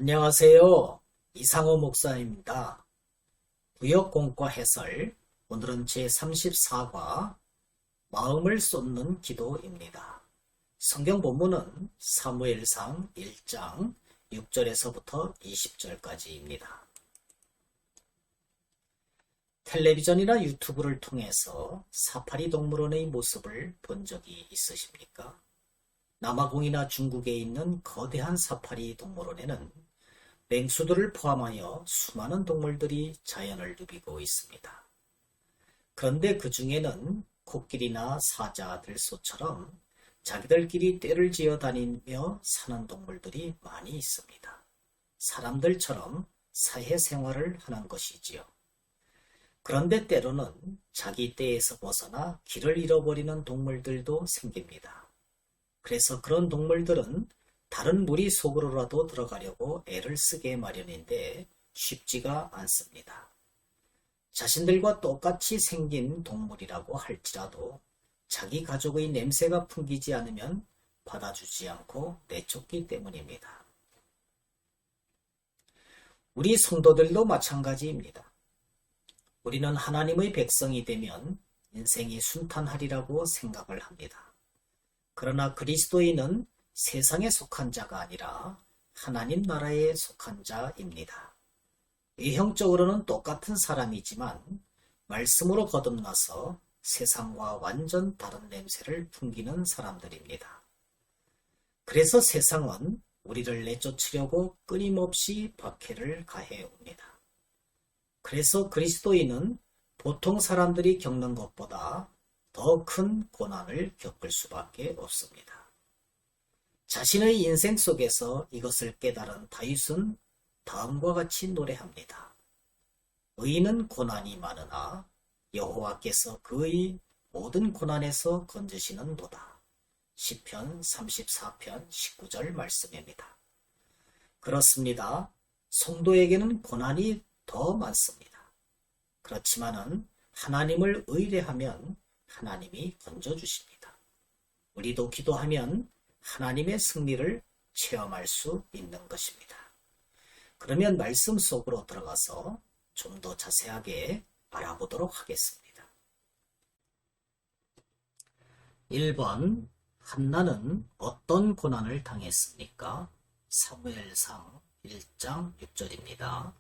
안녕하세요. 이상호 목사입니다. 구역공과 해설, 오늘은 제34과 마음을 쏟는 기도입니다. 성경 본문은 사무엘상 1장 6절에서부터 20절까지입니다. 텔레비전이나 유튜브를 통해서 사파리 동물원의 모습을 본 적이 있으십니까? 남아공이나 중국에 있는 거대한 사파리 동물원에는 맹수들을 포함하여 수많은 동물들이 자연을 누비고 있습니다. 그런데 그 중에는 코끼리나 사자, 들소처럼 자기들끼리 떼를 지어 다니며 사는 동물들이 많이 있습니다. 사람들처럼 사회생활을 하는 것이지요. 그런데 때로는 자기 떼에서 벗어나 길을 잃어버리는 동물들도 생깁니다. 그래서 그런 동물들은 다른 무리 속으로라도 들어가려고 애를 쓰게 마련인데 쉽지가 않습니다. 자신들과 똑같이 생긴 동물이라고 할지라도 자기 가족의 냄새가 풍기지 않으면 받아주지 않고 내쫓기 때문입니다. 우리 성도들도 마찬가지입니다. 우리는 하나님의 백성이 되면 인생이 순탄하리라고 생각을 합니다. 그러나 그리스도인은 세상에 속한 자가 아니라 하나님 나라에 속한 자입니다. 외형적으로는 똑같은 사람이지만 말씀으로 거듭나서 세상과 완전 다른 냄새를 풍기는 사람들입니다. 그래서 세상은 우리를 내쫓으려고 끊임없이 박해를 가해옵니다. 그래서 그리스도인은 보통 사람들이 겪는 것보다 더 큰 고난을 겪을 수밖에 없습니다. 자신의 인생 속에서 이것을 깨달은 다윗은 다음과 같이 노래합니다. 의인은 고난이 많으나 여호와께서 그의 모든 고난에서 건지시는도다. 시편 34편 19절 말씀입니다. 그렇습니다. 성도에게는 고난이 더 많습니다. 그렇지만은 하나님을 의뢰하면 하나님이 건져주십니다. 우리도 기도하면 하나님의 승리를 체험할 수 있는 것입니다. 그러면 말씀 속으로 들어가서 좀 더 자세하게 알아보도록 하겠습니다. 1번, 한나는 어떤 고난을 당했습니까? 사무엘상 1장 6절입니다.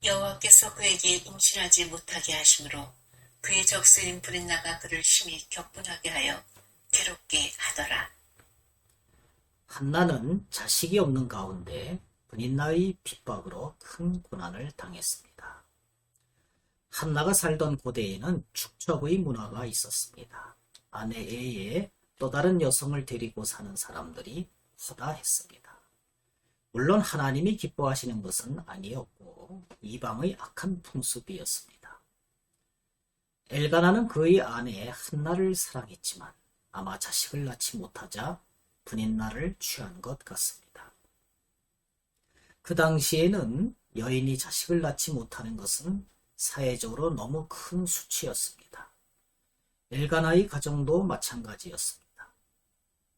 여호와께서 그에게 임신하지 못하게 하심으로 그의 적수인 브릿나가 그를 심히 격분하게 하여 괴롭게 하더라. 한나는 자식이 없는 가운데 브릿나의 핍박으로 큰 고난을 당했습니다. 한나가 살던 고대에는 축척의 문화가 있었습니다. 아내 외에 또 다른 여성을 데리고 사는 사람들이 허다했습니다. 물론 하나님이 기뻐하시는 것은 아니었고 이방의 악한 풍습이었습니다. 엘가나는 그의 아내 한나를 사랑했지만 아마 자식을 낳지 못하자 브릿나를 취한 것 같습니다. 그 당시에는 여인이 자식을 낳지 못하는 것은 사회적으로 너무 큰 수치였습니다. 엘가나의 가정도 마찬가지였습니다.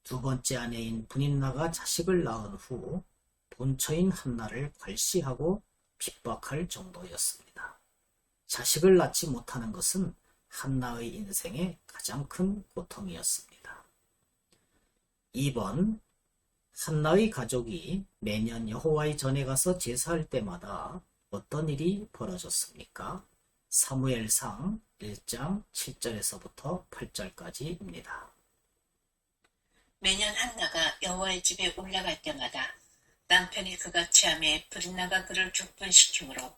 두 번째 아내인 브릿나가 자식을 낳은 후 본처인 한나를 괄시하고 핍박할 정도였습니다. 자식을 낳지 못하는 것은 한나의 인생의 가장 큰 고통이었습니다. 2번, 한나의 가족이 매년 여호와의 전에 가서 제사할 때마다 어떤 일이 벌어졌습니까? 사무엘상 1장 7절에서부터 8절까지입니다. 매년 한나가 여호와의 집에 올라갈 때마다 남편이 그가 취함에 브릿나가 그를 격분시키므로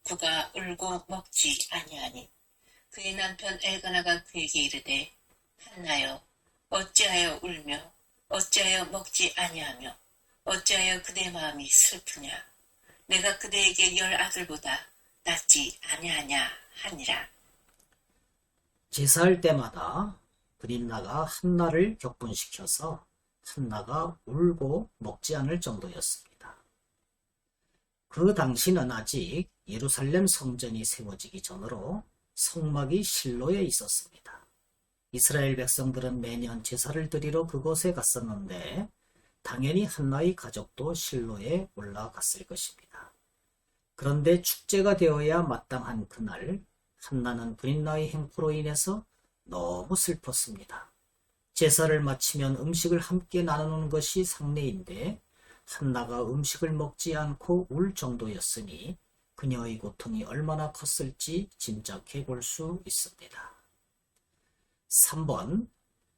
그가 울고 먹지 아니하니 그의 남편 엘가나가 그에게 이르되 한나여 어찌하여 울며 어찌하여 먹지 아니하며 어찌하여 그대 마음이 슬프냐 내가 그대에게 10 아들보다 낫지 아니하냐 하니라. 제사할 때마다 브릿나가 한나를 격분시켜서 한나가 울고 먹지 않을 정도였습니다. 그 당시는 아직 예루살렘 성전이 세워지기 전으로 성막이 실로에 있었습니다. 이스라엘 백성들은 매년 제사를 드리러 그곳에 갔었는데 당연히 한나의 가족도 실로에 올라갔을 것입니다. 그런데 축제가 되어야 마땅한 그날, 한나는 브린나의 행포로 인해서 너무 슬펐습니다. 제사를 마치면 음식을 함께 나누는 것이 상례인데 한나가 음식을 먹지 않고 울 정도였으니 그녀의 고통이 얼마나 컸을지 짐작해 볼 수 있습니다. 3번.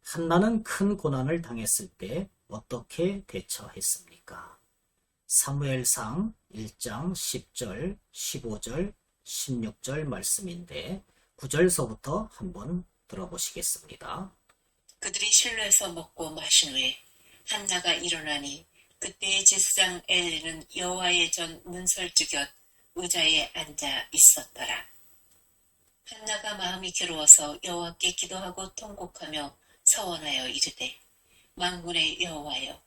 한나는 큰 고난을 당했을 때 어떻게 대처했습니까? 사무엘상 1장 10절, 15절, 16절 말씀인데 9절서부터 한번 들어보시겠습니다. 그들이 실로에서 먹고 마신 후에 한나가 일어나니 그때의 제사장 엘리는 여호와의 전 문설주 곁 의자에 앉아 있었더라. 한나가 마음이 괴로워서 여호와께 기도하고 통곡하며 서원하여 이르되 만군의 여호와여,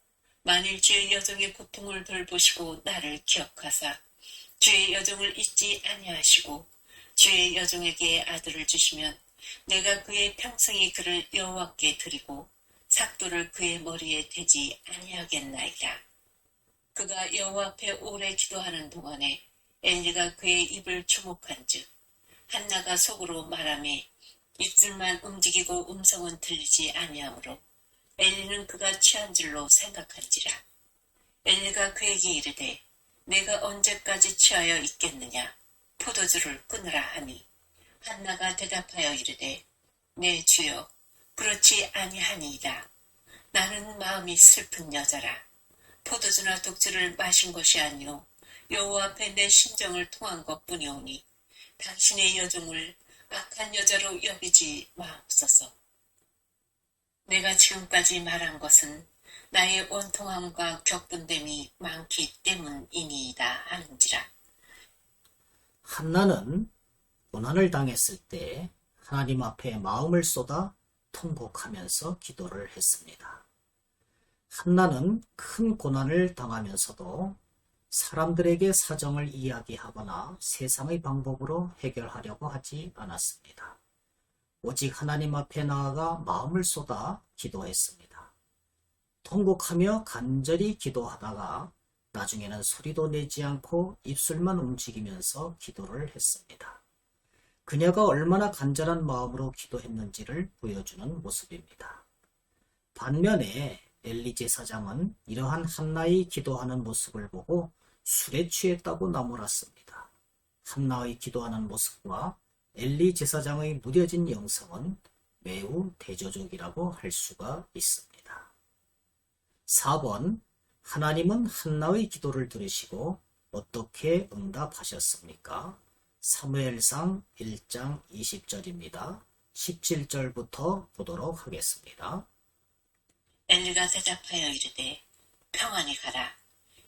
만일 주의 여종의 고통을 돌보시고 나를 기억하사 주의 여종을 잊지 아니하시고 주의 여종에게 아들을 주시면 내가 그의 평생의 그를 여호와께 드리고 삭도를 그의 머리에 대지 아니하겠나이다. 그가 여호와 앞에 오래 기도하는 동안에 엘리가 그의 입을 주목한즉 한나가 속으로 말하며 입술만 움직이고 음성은 들리지 아니하므로 엘리는 그가 취한 줄로 생각한지라. 엘리가 그에게 이르되 내가 언제까지 취하여 있겠느냐, 포도주를 끊으라 하니 한나가 대답하여 이르되 내 주여, 그렇지 아니하니이다. 나는 마음이 슬픈 여자라. 포도주나 독주를 마신 것이 아니오 여호와 앞에 내 심정을 통한 것뿐이오니 당신의 여종을 악한 여자로 여기지 마옵소서. 내가 지금까지 말한 것은 나의 원통함과 격분됨이 많기 때문이니이다 하는지라. 한나는 고난을 당했을 때 하나님 앞에 마음을 쏟아 통곡하면서 기도를 했습니다. 한나는 큰 고난을 당하면서도 사람들에게 사정을 이야기하거나 세상의 방법으로 해결하려고 하지 않았습니다. 오직 하나님 앞에 나아가 마음을 쏟아 기도했습니다. 통곡하며 간절히 기도하다가 나중에는 소리도 내지 않고 입술만 움직이면서 기도를 했습니다. 그녀가 얼마나 간절한 마음으로 기도했는지를 보여주는 모습입니다. 반면에 엘리 제사장은 이러한 한나의 기도하는 모습을 보고 술에 취했다고 나무랐습니다. 한나의 기도하는 모습과 엘리 제사장의 무뎌진 영성은 매우 대조적이라고 할 수가 있습니다. 4번. 하나님은 한나의 기도를 들으시고 어떻게 응답하셨습니까? 사무엘상 1장 20절입니다. 17절부터 보도록 하겠습니다. 엘리가 대답하여 이르되 평안히 가라.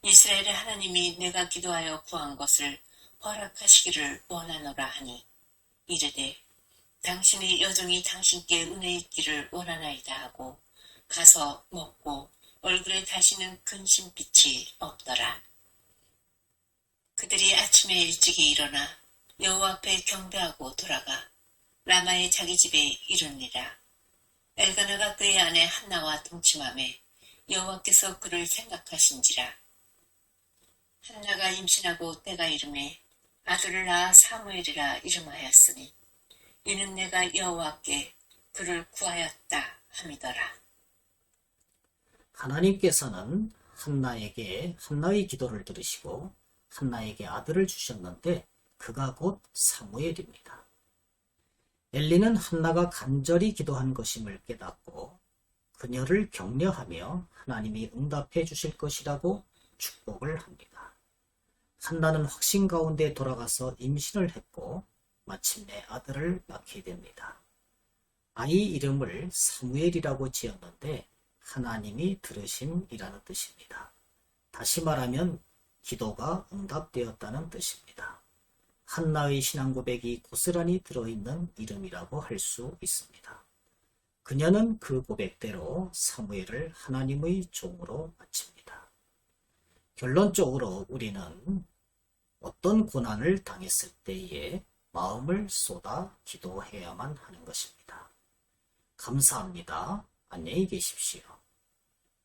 이스라엘의 하나님이 내가 기도하여 구한 것을 허락하시기를 원하노라 하니 이르되 당신의 여종이 당신께 은혜 있기를 원하나이다 하고 가서 먹고 얼굴에 다시는 근심빛이 없더라. 그들이 아침에 일찍이 일어나 여호와 앞에 경배하고 돌아가 라마의 자기 집에 이르니라. 엘가나가 그의 아내 한나와 동침하매 여호와께서 그를 생각하신지라. 한나가 임신하고 때가 이르매 아들을 낳아 사무엘이라 이름하였으니 이는 내가 여호와께 그를 구하였다 함이더라. 하나님께서는 한나의 기도를 들으시고 한나에게 아들을 주셨는데 그가 곧 사무엘입니다. 엘리는 한나가 간절히 기도한 것임을 깨닫고 그녀를 격려하며 하나님이 응답해 주실 것이라고 축복을 합니다. 한나는 확신 가운데 돌아가서 임신을 했고 마침내 아들을 낳게 됩니다. 아이 이름을 사무엘이라고 지었는데 하나님이 들으심이라는 뜻입니다. 다시 말하면 기도가 응답되었다는 뜻입니다. 한나의 신앙 고백이 고스란히 들어있는 이름이라고 할 수 있습니다. 그녀는 그 고백대로 사무엘을 하나님의 종으로 바칩니다. 결론적으로 우리는 어떤 고난을 당했을 때에 마음을 쏟아 기도해야만 하는 것입니다. 감사합니다. 안녕히 계십시오.